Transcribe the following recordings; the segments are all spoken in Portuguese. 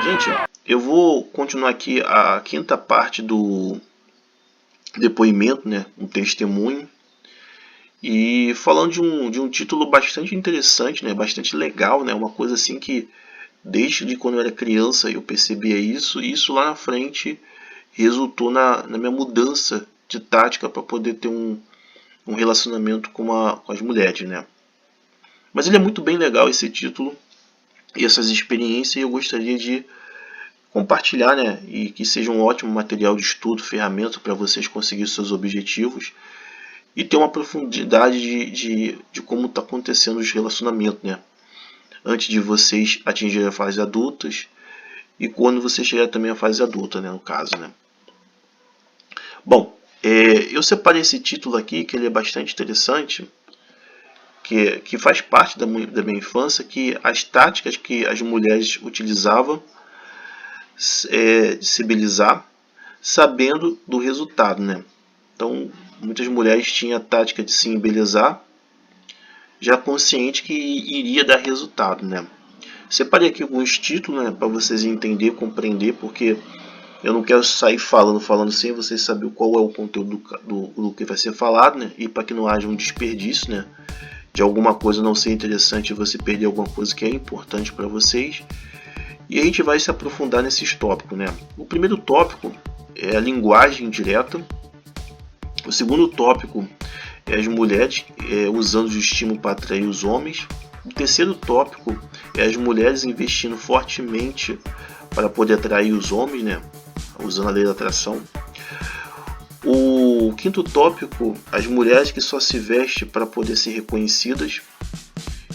Gente, eu vou continuar aqui a quinta parte do depoimento, né? Um testemunho. E falando de um título bastante interessante, né? Bastante legal, né? Uma coisa assim que desde quando eu era criança eu percebia isso. E isso lá na frente resultou na minha mudança de tática para poder ter um relacionamento com as mulheres, né? Mas ele é muito bem legal esse título e essas experiências, e eu gostaria de compartilhar, né, e que seja um ótimo material de estudo, ferramenta para vocês conseguirem seus objetivos e ter uma profundidade de como está acontecendo os relacionamentos, né, antes de vocês atingirem a fase adultas e quando você chegar também à fase adulta, né, no caso, né. Bom, eu separei esse título aqui, que ele é bastante interessante, que faz parte da minha infância, que as táticas que as mulheres utilizavam de se belizar, sabendo do resultado, né? Então, muitas mulheres tinham a tática de se embelezar, já consciente que iria dar resultado, né? Separei aqui alguns títulos, né, para vocês entenderem, compreender, porque eu não quero sair falando sem vocês saberem qual é o conteúdo do que vai ser falado, né? E para que não haja um desperdício, né? De alguma coisa não ser interessante e você perder alguma coisa que é importante para vocês. E a gente vai se aprofundar nesses tópicos, né? O primeiro tópico é a linguagem direta. O segundo tópico é as mulheres usando o estímulo para atrair os homens. O terceiro tópico é as mulheres investindo fortemente para poder atrair os homens, né? Usando a lei da atração. O quinto tópico, as mulheres que só se vestem para poder ser reconhecidas.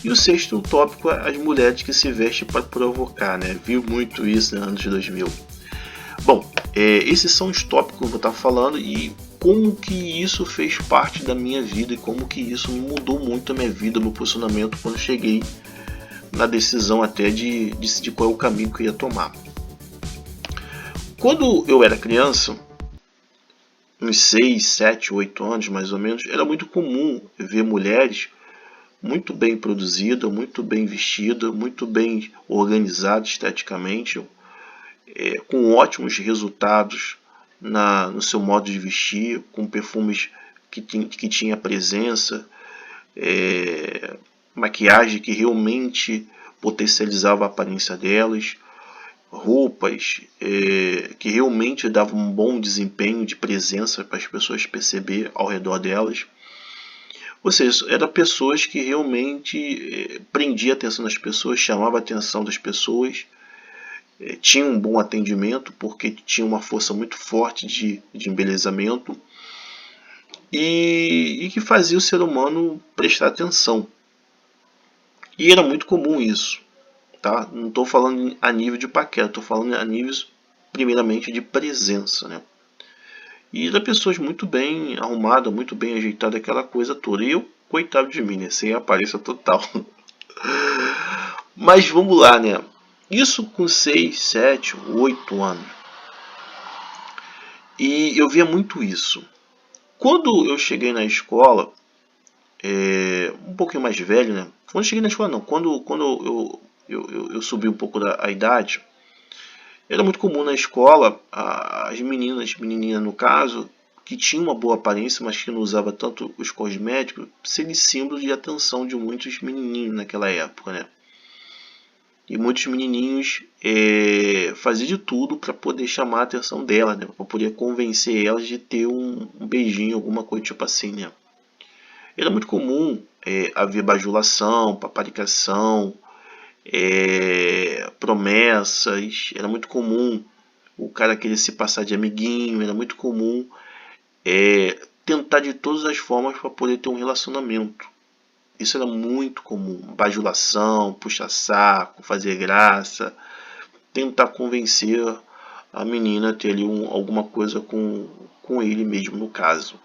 E o sexto tópico, as mulheres que se vestem para provocar, né? Viu muito isso nos anos 2000. Bom, esses são os tópicos que eu vou estar falando e como que isso fez parte da minha vida e como que isso mudou muito a minha vida, meu posicionamento quando cheguei na decisão até de decidir qual é o caminho que eu ia tomar. Quando eu era criança, uns 6, 7, 8 anos mais ou menos, era muito comum ver mulheres muito bem produzida, muito bem vestida, muito bem organizada esteticamente, com ótimos resultados no seu modo de vestir, com perfumes que tinha presença, maquiagem que realmente potencializava a aparência delas, roupas que realmente davam um bom desempenho de presença para as pessoas perceber ao redor delas. Ou seja, eram pessoas que realmente prendiam a atenção das pessoas, chamava a atenção das pessoas, tinha um bom atendimento, porque tinha uma força muito forte de embelezamento, e que fazia o ser humano prestar atenção. E era muito comum isso. Tá? Não estou falando a nível de paquera, estou falando a níveis, primeiramente, de presença. Né? E eram pessoas muito bem arrumadas, muito bem ajeitadas, aquela coisa toda. E eu, coitado de mim, né? Sem aparência total. Mas vamos lá, né? Isso com 6, 7, 8 anos. E eu via muito isso. Quando eu cheguei na escola, um pouquinho mais velho, né? Quando eu cheguei na escola, não. Quando eu subi um pouco a idade, era muito comum na escola as menininhas no caso, que tinham uma boa aparência, mas que não usava tanto os cosméticos, serem símbolo de atenção de muitos menininhos naquela época, né? E muitos menininhos faziam de tudo para poder chamar a atenção dela, né? Para poder convencer elas de ter um beijinho, alguma coisa tipo assim, né? Era muito comum haver bajulação, paparicação, promessas. Era muito comum o cara querer se passar de amiguinho. Era muito comum tentar de todas as formas para poder ter um relacionamento. Isso era muito comum. Bajulação, puxa-saco, fazer graça, tentar convencer a menina a ter ali alguma coisa com ele mesmo, no caso.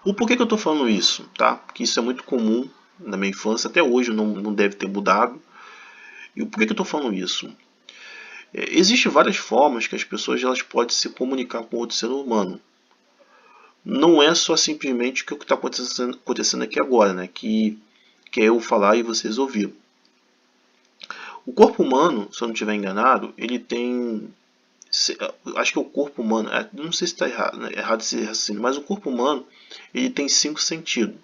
O porquê que eu estou falando isso? Tá? Porque isso é muito comum na minha infância, até hoje não deve ter mudado. E o porquê que eu estou falando isso? Existem várias formas que as pessoas elas podem se comunicar com outro ser humano. Não é só simplesmente o que está acontecendo aqui agora, né? Que é eu falar e vocês ouvirem. O corpo humano, se eu não estiver enganado, ele tem... Acho que é o corpo humano, não sei se está errado, né, errado esse raciocínio, mas o corpo humano ele tem 5 sentidos,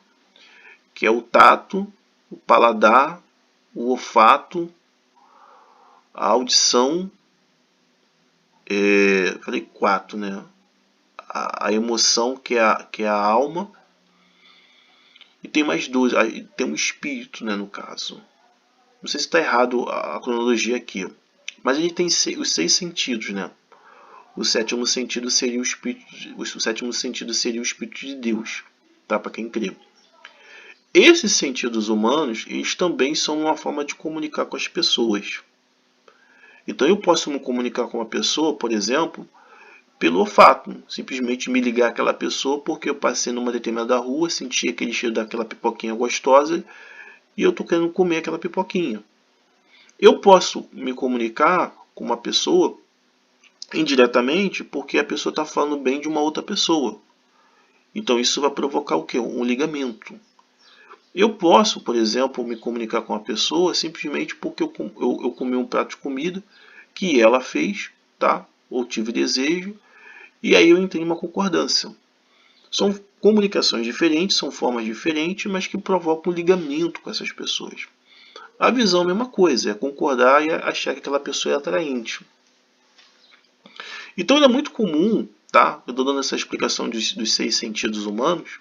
que é o tato, o paladar, o olfato, a audição, falei 4, né? A emoção, que é a alma, e tem mais 2, tem um espírito, né, no caso. Não sei se está errado a cronologia aqui, mas ele tem os 6 sentidos, né? O sétimo sentido seria o sétimo sentido seria o Espírito de Deus, tá? Para quem crê. Esses sentidos humanos, eles também são uma forma de comunicar com as pessoas. Então eu posso me comunicar com uma pessoa, por exemplo, pelo olfato. Simplesmente me ligar àquela pessoa porque eu passei numa determinada rua, senti aquele cheiro daquela pipoquinha gostosa e eu estou querendo comer aquela pipoquinha. Eu posso me comunicar com uma pessoa indiretamente porque a pessoa está falando bem de uma outra pessoa. Então isso vai provocar o quê? Um ligamento. Eu posso, por exemplo, me comunicar com uma pessoa simplesmente porque eu comi um prato de comida que ela fez, tá? Ou tive desejo, e aí eu entrei em uma concordância. São comunicações diferentes, são formas diferentes, mas que provocam um ligamento com essas pessoas. A visão é a mesma coisa, é concordar e achar que aquela pessoa é atraente. Então é muito comum, tá? Eu estou dando essa explicação dos 6 sentidos humanos.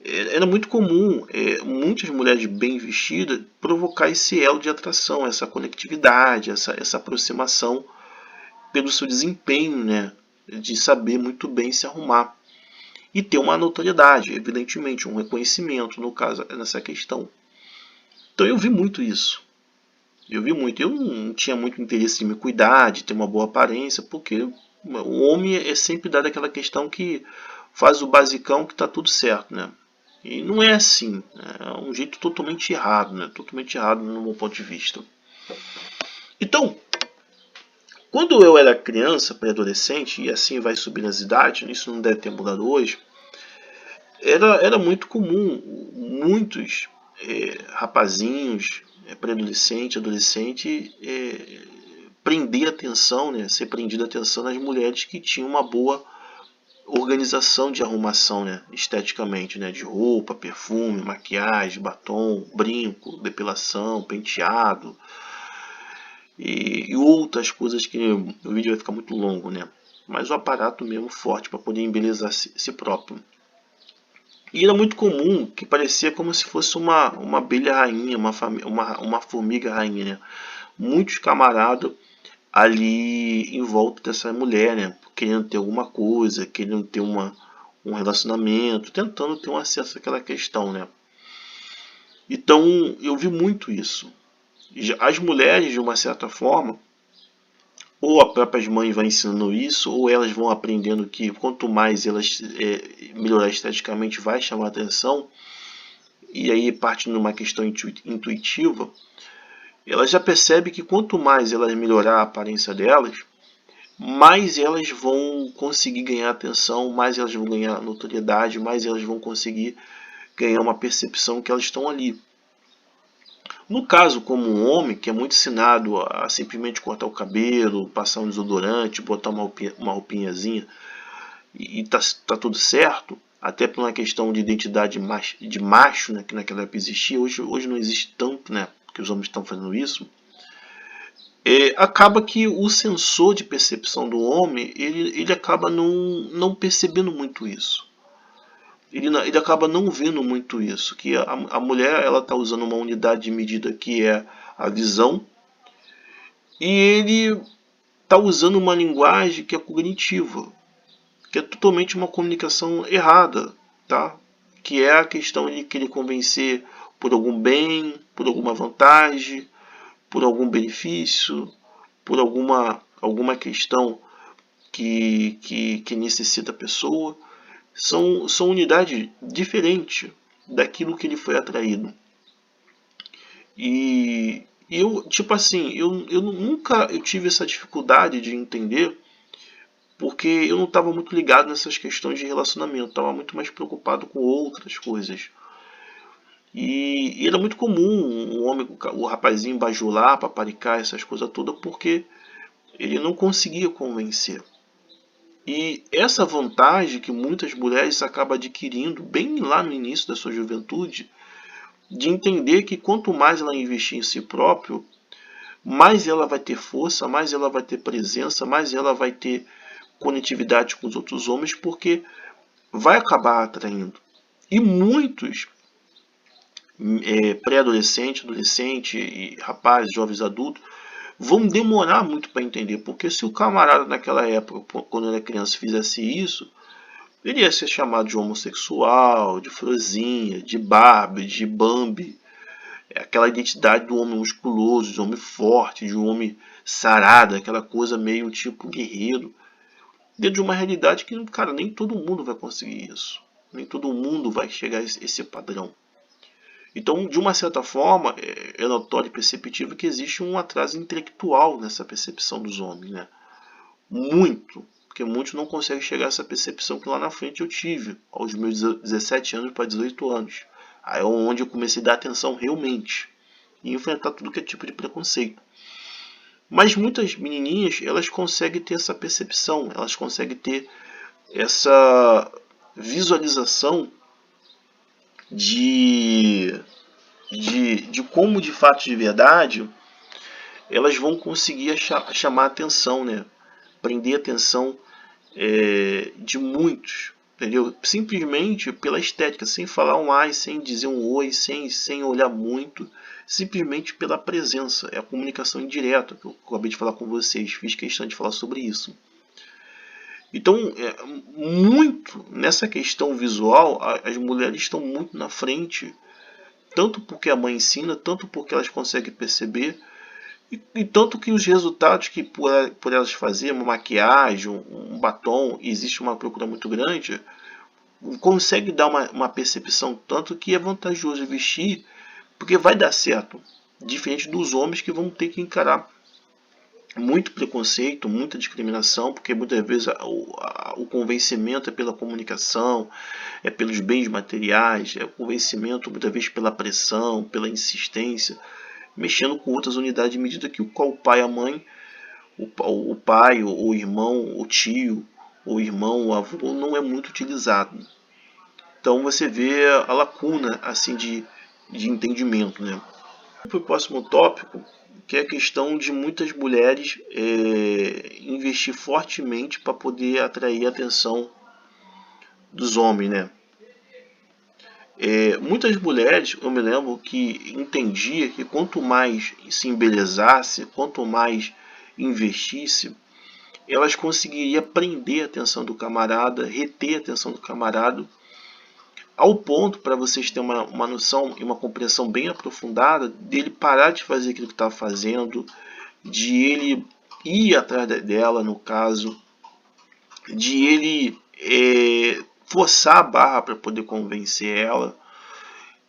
Era muito comum muitas mulheres bem vestidas provocar esse elo de atração, essa conectividade, essa aproximação pelo seu desempenho, né? De saber muito bem se arrumar. E ter uma notoriedade, evidentemente, um reconhecimento, no caso, nessa questão. Então eu vi muito isso. Eu vi muito. Eu não tinha muito interesse em me cuidar, de ter uma boa aparência, porque o homem é sempre dado aquela questão que faz o basicão que está tudo certo, né? E não é assim. É um jeito totalmente errado, né? Totalmente errado no meu ponto de vista. Então, quando eu era criança, pré-adolescente, e assim vai subir nas idades, isso não deve ter mudado hoje, era muito comum muitos rapazinhos, pré-adolescente, adolescente, prender atenção, né? Ser prendido a atenção nas mulheres que tinham uma boa organização de arrumação, né? Esteticamente, né? De roupa, perfume, maquiagem, batom, brinco, depilação, penteado e outras coisas que o vídeo vai ficar muito longo, né? Mas o aparato mesmo forte para poder embelezar si próprio. E era muito comum, que parecia como se fosse uma abelha rainha, uma formiga rainha, né? Muitos camaradas ali em volta dessa mulher, né? Querendo ter alguma coisa, querendo ter um relacionamento, tentando ter um acesso àquela questão, né? Então eu vi muito isso. As mulheres, de uma certa forma, ou as próprias mães vão ensinando isso, ou elas vão aprendendo que quanto mais elas melhorar esteticamente vai chamar atenção, e aí partindo de uma questão intuitiva, elas já percebem que quanto mais elas melhorar a aparência delas, mais elas vão conseguir ganhar atenção, mais elas vão ganhar notoriedade, mais elas vão conseguir ganhar uma percepção que elas estão ali. No caso, como um homem que é muito ensinado a simplesmente cortar o cabelo, passar um desodorante, botar uma roupinhazinha e tá tudo certo, até por uma questão de identidade de macho, né, que naquela época existia, hoje não existe tanto, né, porque os homens estão fazendo isso, acaba que o sensor de percepção do homem, ele acaba não percebendo muito isso. Ele acaba não vendo muito isso, que a mulher ela está usando uma unidade de medida que é a visão, e ele está usando uma linguagem que é cognitiva, que é totalmente uma comunicação errada, tá? Que é a questão de querer convencer por algum bem, por alguma vantagem, por algum benefício, por alguma questão que necessita a pessoa. São unidades diferentes daquilo que ele foi atraído. E eu, tipo assim, eu nunca tive essa dificuldade de entender, porque eu não estava muito ligado nessas questões de relacionamento, estava muito mais preocupado com outras coisas. E era muito comum o rapazinho bajular, paparicar, essas coisas todas, porque ele não conseguia convencer. E essa vantagem que muitas mulheres acabam adquirindo bem lá no início da sua juventude, de entender que quanto mais ela investir em si próprio, mais ela vai ter força, mais ela vai ter presença, mais ela vai ter conectividade com os outros homens, porque vai acabar atraindo. E muitos pré-adolescentes, adolescentes e rapazes, jovens adultos, vão demorar muito para entender, porque se o camarada naquela época, quando era criança, fizesse isso, ele ia ser chamado de homossexual, de franzinha, de Barbie, de Bambi. É aquela identidade do homem musculoso, de homem forte, de um homem sarado, aquela coisa meio tipo guerreiro. Dentro de uma realidade que, cara, nem todo mundo vai conseguir isso. Nem todo mundo vai chegar a esse padrão. Então, de uma certa forma, é notório e perceptível que existe um atraso intelectual nessa percepção dos homens, né? Muito. Porque muitos não conseguem chegar a essa percepção que lá na frente eu tive, aos meus 17 anos para 18 anos. Aí é onde eu comecei a dar atenção realmente e enfrentar tudo que é tipo de preconceito. Mas muitas menininhas, elas conseguem ter essa percepção, elas conseguem ter essa visualização de como de fato de verdade elas vão conseguir chamar a atenção, né? Prender a atenção de muitos, entendeu? Simplesmente pela estética, sem falar um ai, sem dizer um oi, sem olhar muito, simplesmente pela presença. É a comunicação indireta que eu acabei de falar com vocês, fiz questão de falar sobre isso. Então, muito nessa questão visual, as mulheres estão muito na frente, tanto porque a mãe ensina, tanto porque elas conseguem perceber, e tanto que os resultados que por elas fazerem uma maquiagem, um batom, existe uma procura muito grande, consegue dar uma percepção, tanto que é vantajoso vestir, porque vai dar certo, diferente dos homens que vão ter que encarar muito preconceito, muita discriminação, porque muitas vezes o convencimento é pela comunicação, é pelos bens materiais, é o convencimento muitas vezes pela pressão, pela insistência, mexendo com outras unidades de medida que o pai, a mãe, o pai, o irmão, o tio, o irmão, o avô não é muito utilizado. Então você vê a lacuna assim de entendimento, né? Para o próximo tópico, que é a questão de muitas mulheres investir fortemente para poder atrair a atenção dos homens, né? Muitas mulheres, eu me lembro que entendia que quanto mais se embelezasse, quanto mais investisse, elas conseguiriam prender a atenção do camarada, reter a atenção do camarada, ao ponto, para vocês terem uma noção e uma compreensão bem aprofundada, dele parar de fazer aquilo que estava fazendo, de ele ir atrás dela, no caso, de ele forçar a barra para poder convencer ela,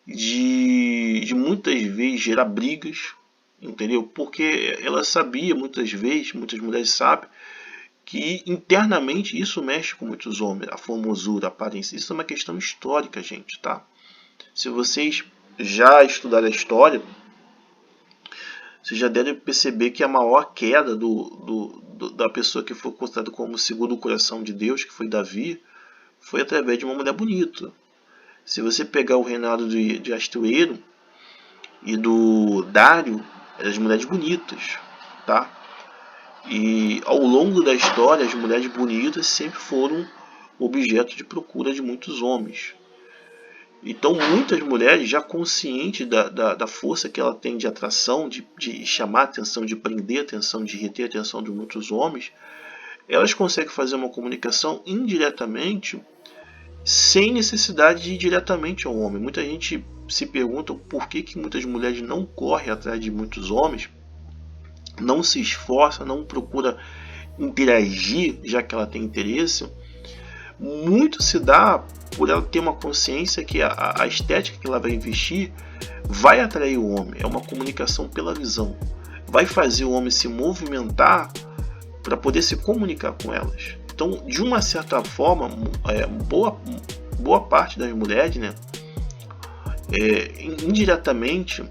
de muitas vezes gerar brigas, entendeu? Porque ela sabia muitas vezes, muitas mulheres sabem, que internamente isso mexe com muitos homens, a formosura, a aparência. Isso é uma questão histórica, gente, tá? Se vocês já estudaram a história, vocês já devem perceber que a maior queda da pessoa que foi considerada como segundo o coração de Deus, que foi Davi, foi através de uma mulher bonita. Se você pegar o reinado de Astuero e do Dário, eram as mulheres bonitas, tá? E ao longo da história, as mulheres bonitas sempre foram objeto de procura de muitos homens. Então muitas mulheres, já conscientes da força que ela tem de atração, de chamar a atenção, de prender a atenção, de reter a atenção de muitos homens, elas conseguem fazer uma comunicação indiretamente, sem necessidade de ir diretamente ao homem. Muita gente se pergunta por que muitas mulheres não correm atrás de muitos homens, não se esforça, não procura interagir, já que ela tem interesse. Muito se dá por ela ter uma consciência que a estética que ela vai investir vai atrair o homem. É uma comunicação pela visão. Vai fazer o homem se movimentar para poder se comunicar com elas. Então, de uma certa forma, boa parte das mulheres, né, indiretamente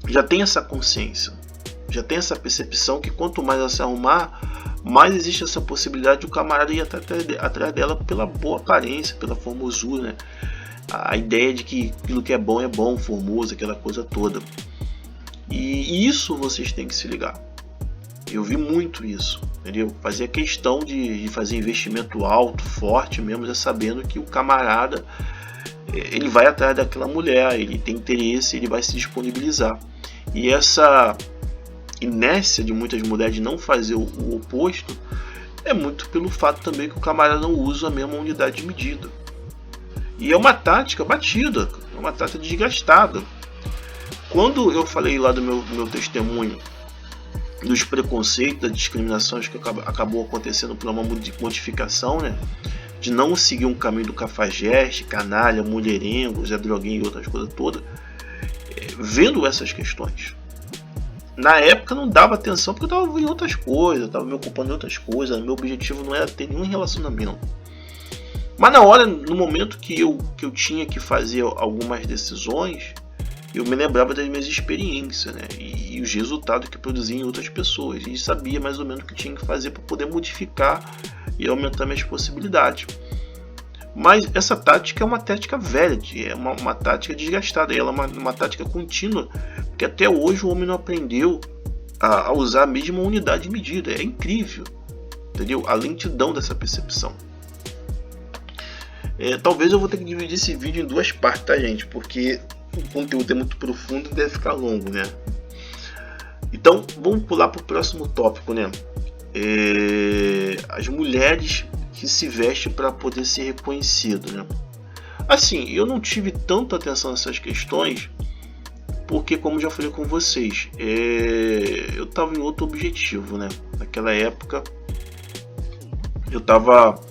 já tem essa consciência, já tem essa percepção que quanto mais ela se arrumar, mais existe essa possibilidade de o camarada ir atrás dela pela boa aparência, pela formosura, né? A ideia de que aquilo que é bom, formoso, aquela coisa toda. E isso vocês têm que se ligar. Eu vi muito isso, entendeu? Fazia questão de fazer investimento alto, forte mesmo, já sabendo que o camarada, ele vai atrás daquela mulher, ele tem interesse, ele vai se disponibilizar. E essa inércia de muitas mulheres de não fazer o oposto é muito pelo fato também que o camarada não usa a mesma unidade de medida. E é uma tática batida, é uma tática desgastada. Quando eu falei lá do meu testemunho dos preconceitos, das discriminações que acabou acontecendo por uma modificação, né? De não seguir um caminho do cafajeste, canalha, mulherengo, Zé Droguinho e outras coisas todas, vendo essas questões. Na época não dava atenção porque eu estava em outras coisas, estava me ocupando em outras coisas, meu objetivo não era ter nenhum relacionamento. Mas na hora, no momento que eu tinha que fazer algumas decisões, eu me lembrava das minhas experiências, né? E os resultados que produzia em outras pessoas. E sabia mais ou menos o que tinha que fazer para poder modificar e aumentar minhas possibilidades. Mas essa tática é uma tática velha, é uma tática desgastada, ela é uma tática contínua, que até hoje o homem não aprendeu a usar a mesma unidade de medida. É incrível, entendeu? A lentidão dessa percepção. Talvez eu vou ter que dividir esse vídeo em duas partes, tá, gente? Porque o conteúdo é muito profundo e deve ficar longo, né? Então, vamos pular para o próximo tópico, né? As mulheres que se vestem para poder ser reconhecido, né? Assim, eu não tive tanta atenção nessas questões, porque, como já falei com vocês, eu estava em outro objetivo, né? Naquela época, eu estava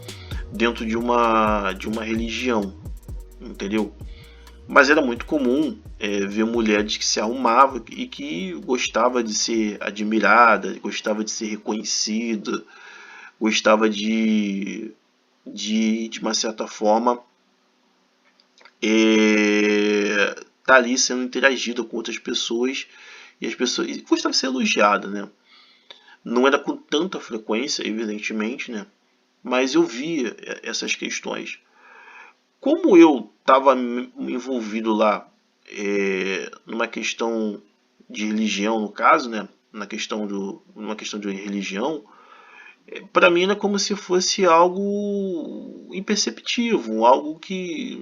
dentro de uma religião, entendeu? Mas era muito comum ver mulheres que se arrumavam e que gostava de ser admirada, gostava de ser reconhecida, gostava de uma certa forma tá ali sendo interagida com outras pessoas e as pessoas gostava de ser elogiada, né? Não era com tanta frequência, evidentemente, né? Mas eu via essas questões. Como eu estava envolvido lá numa questão de religião, no caso, né? Numa questão de religião, para mim era como se fosse algo imperceptível, algo que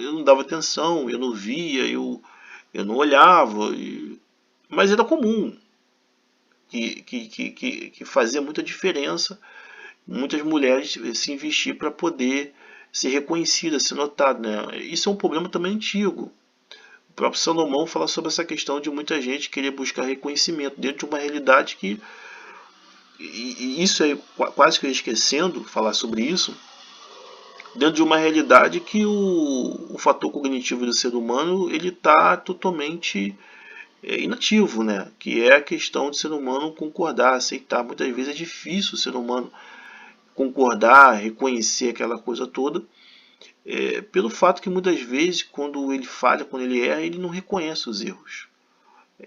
eu não dava atenção, eu não via, eu não olhava, mas era comum, que fazia muita diferença muitas mulheres se investir para poder ser reconhecida, ser notada, né? Isso é um problema também antigo. O próprio Salomão fala sobre essa questão de muita gente querer buscar reconhecimento dentro de uma realidade que, e isso é quase que eu esquecendo falar sobre isso, dentro de uma realidade que o fator cognitivo do ser humano ele está totalmente inativo, né? Que é a questão do ser humano concordar, aceitar. Muitas vezes é difícil o ser humano concordar, reconhecer aquela coisa toda, pelo fato que muitas vezes quando ele falha, quando ele erra, ele não reconhece os erros.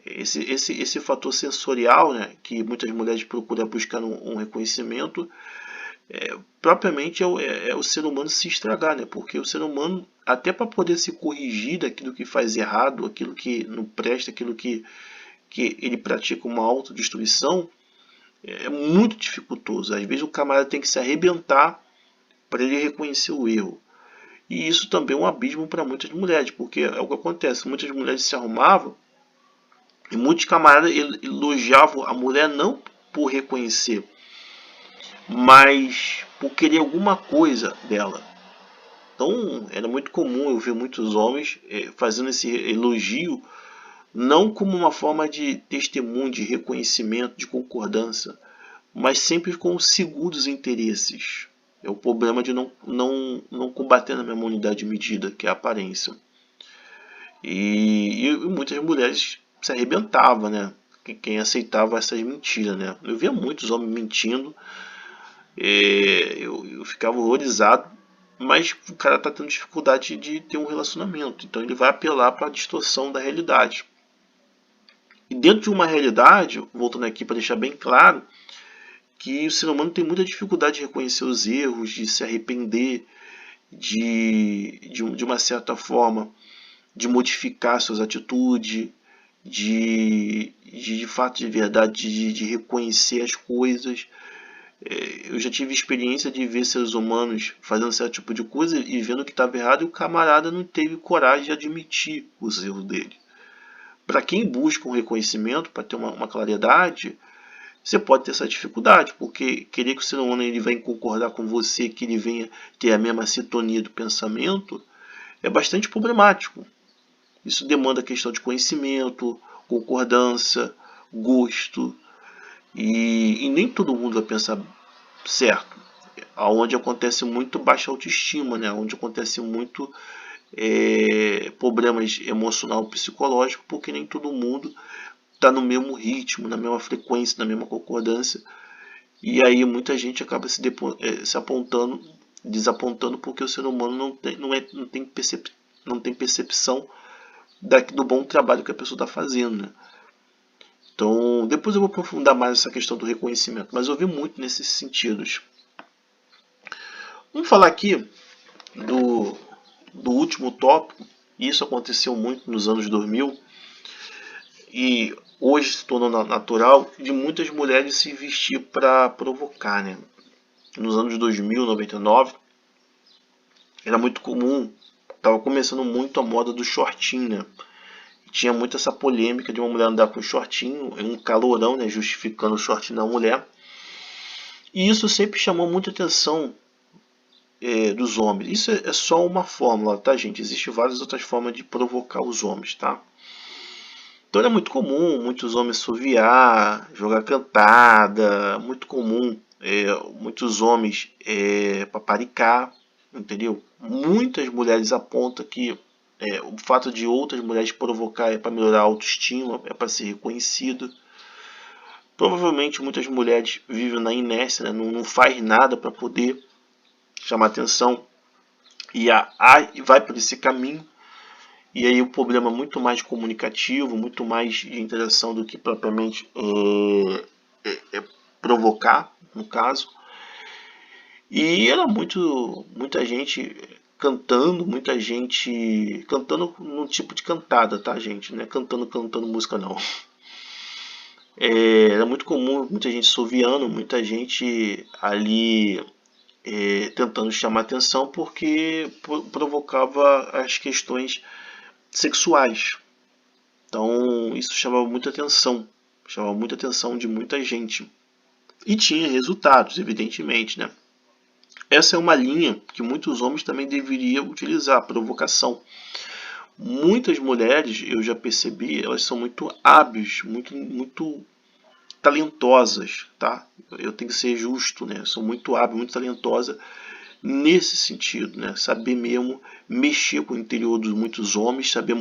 Esse fator sensorial, né, que muitas mulheres procuram buscar um reconhecimento, propriamente é o ser humano se estragar, né? Porque o ser humano, até para poder se corrigir daquilo que faz errado, aquilo que não presta, aquilo que ele pratica uma autodestruição, é muito dificultoso. Às vezes o camarada tem que se arrebentar para ele reconhecer o erro. E isso também é um abismo para muitas mulheres, porque é o que acontece. Muitas mulheres se arrumavam e muitos camaradas elogiavam a mulher não por reconhecer, mas por querer alguma coisa dela. Então era muito comum eu ver muitos homens fazendo esse elogio não como uma forma de testemunho, de reconhecimento, de concordância, mas sempre com segundos interesses. É o problema de não combater na mesma unidade de medida, que é a aparência. E muitas mulheres se arrebentavam, né? Quem aceitava essas mentiras, né? Eu via muitos homens mentindo, eu ficava horrorizado mas o cara está tendo dificuldade de ter um relacionamento. Então ele vai apelar para a distorção da realidade. E dentro de uma realidade, voltando aqui para deixar bem claro, que o ser humano tem muita dificuldade de reconhecer os erros, de se arrepender, de uma certa forma, de modificar suas atitudes, de fato, de verdade, de reconhecer as coisas. Eu já tive experiência de ver seres humanos fazendo certo tipo de coisa e vendo que estava errado, e o camarada não teve coragem de admitir os erros dele. Para quem busca um reconhecimento, para ter uma claridade, você pode ter essa dificuldade, porque querer que o ser humano ele venha concordar com você, que ele venha ter a mesma sintonia do pensamento, é bastante problemático. Isso demanda questão de conhecimento, concordância, gosto, e nem todo mundo vai pensar certo. Onde acontece muito baixa autoestima, né? Onde acontece muito problemas emocional e psicológico, porque nem todo mundo está no mesmo ritmo, na mesma frequência, na mesma concordância, e aí muita gente acaba se apontando, desapontando, porque o ser humano não tem percepção do bom trabalho que a pessoa está fazendo, né? Então, depois eu vou aprofundar mais essa questão do reconhecimento, mas eu vi muito nesses sentidos. Vamos falar aqui do último tópico. Isso aconteceu muito nos anos 2000 e hoje se tornou natural de muitas mulheres se vestir para provocar, né? Nos anos 2000, 99, era muito comum, estava começando muito a moda do shortinho, né? Tinha muito essa polêmica de uma mulher andar com shortinho, um calorão, né, justificando o shortinho da mulher. E isso sempre chamou muita atenção dos homens. Isso é só uma fórmula, tá, gente? Existem várias outras formas de provocar os homens, tá? Então é muito comum muitos homens assoviar, jogar cantada, muito comum muitos homens paparicar, entendeu? Muitas mulheres apontam que o fato de outras mulheres provocar é para melhorar a autoestima, é para ser reconhecido. Provavelmente muitas mulheres vivem na inércia, né? Não faz nada para poder chamar atenção e vai por esse caminho. E aí o problema é muito mais comunicativo, muito mais de interação do que propriamente provocar, no caso. E era muita gente cantando, muita gente cantando num tipo de cantada, tá, gente? Não é cantando música, não. Era muito comum, muita gente assoviando, muita gente ali tentando chamar atenção porque provocava as questões sexuais. Então isso chamava muita atenção de muita gente. E tinha resultados, evidentemente, né? Essa é uma linha que muitos homens também deveriam utilizar, a provocação. Muitas mulheres, eu já percebi, elas são muito hábeis, muito talentosas, tá? Eu tenho que ser justo, né? São muito hábeis, muito talentosas nesse sentido, né? Saber mesmo mexer com o interior de muitos homens, saber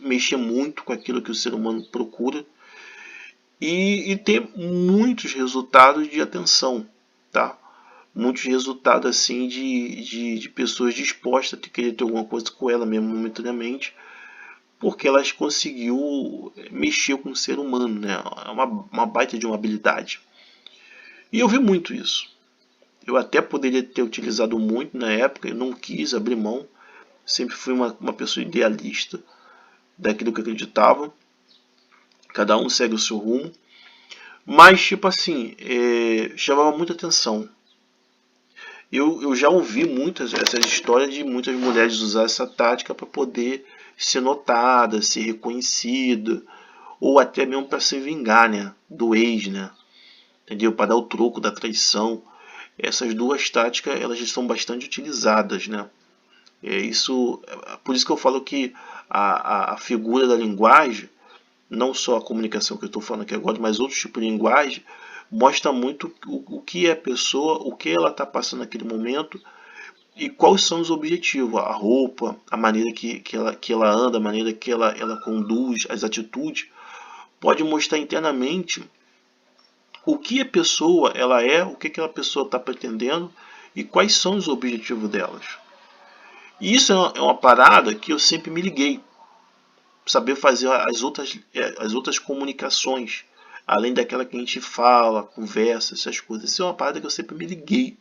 mexer muito com aquilo que o ser humano procura e ter muitos resultados de atenção, tá? Muitos resultados assim de pessoas dispostas a querer ter alguma coisa com ela mesmo momentaneamente, porque elas conseguiu mexer com o ser humano, né? É uma baita de uma habilidade. E eu vi muito isso. Eu até poderia ter utilizado muito na época, eu não quis abrir mão. Sempre fui uma pessoa idealista daquilo que eu acreditava. Cada um segue o seu rumo. Mas, tipo assim, chamava muita atenção. Eu já ouvi muitas essas histórias de muitas mulheres usar essa tática para poder ser notada, ser reconhecida, ou até mesmo para se vingar, né, do ex, né, entendeu? Para dar o troco da traição. Essas duas táticas elas são bastante utilizadas, né? Por isso que eu falo que a figura da linguagem, não só a comunicação que eu estou falando aqui agora, mas outros tipos de linguagem, mostra muito o que é a pessoa, o que ela está passando naquele momento e quais são os objetivos, a roupa, a maneira que ela anda, a maneira que ela conduz, as atitudes, pode mostrar internamente o que a pessoa ela é, o que aquela pessoa está pretendendo e quais são os objetivos delas. E isso é uma parada que eu sempre me liguei. Saber fazer as outras comunicações, além daquela que a gente fala, conversa, essas coisas. Isso é uma parada que eu sempre me liguei.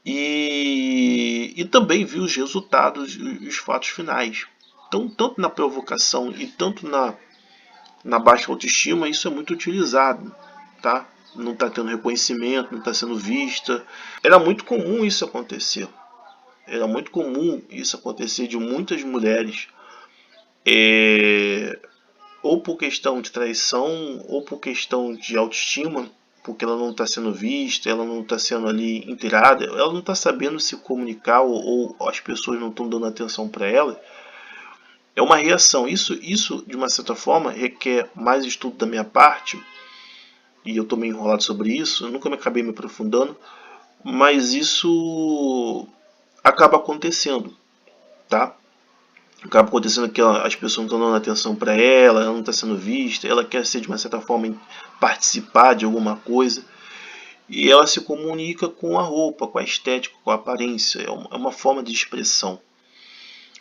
E também vi os resultados e os fatos finais. Então, tanto na provocação e tanto na baixa autoestima, isso é muito utilizado, tá? Não está tendo reconhecimento, não está sendo vista. Era muito comum isso acontecer. Era muito comum isso acontecer de muitas mulheres, ou por questão de traição, ou por questão de autoestima, porque ela não está sendo vista, ela não está sendo ali inteirada, ela não está sabendo se comunicar, ou as pessoas não estão dando atenção para ela. É uma reação. Isso, de uma certa forma, requer mais estudo da minha parte, e eu estou meio enrolado sobre isso, eu nunca me acabei me aprofundando, mas isso acaba acontecendo, tá? Acaba acontecendo que as pessoas não estão dando atenção para ela, ela não está sendo vista, ela quer ser de uma certa forma participar de alguma coisa, e ela se comunica com a roupa, com a estética, com a aparência. É uma forma de expressão,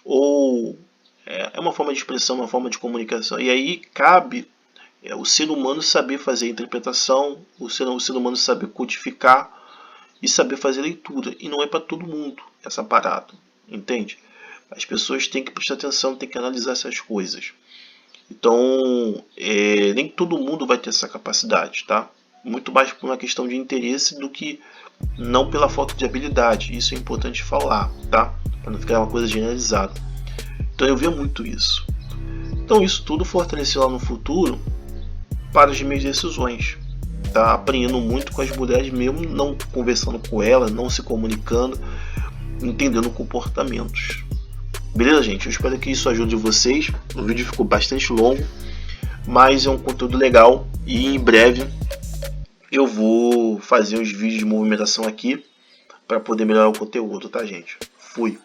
ou é uma forma de expressão, uma forma de comunicação. E aí cabe o ser humano saber fazer a interpretação, o ser humano saber codificar e saber fazer leitura. E não é para todo mundo essa parada, entende? As pessoas têm que prestar atenção, têm que analisar essas coisas. Então, nem todo mundo vai ter essa capacidade, tá? Muito mais por uma questão de interesse do que não pela falta de habilidade. Isso é importante falar, tá? Para não ficar uma coisa generalizada. Então eu via muito isso. Então isso tudo fortaleceu lá no futuro para as minhas decisões. Tá? Aprendendo muito com as mulheres, mesmo não conversando com elas, não se comunicando, entendendo comportamentos. Beleza, gente? Eu espero que isso ajude vocês. O vídeo ficou bastante longo, mas é um conteúdo legal, e em breve eu vou fazer uns vídeos de movimentação aqui para poder melhorar o conteúdo, tá, gente? Fui!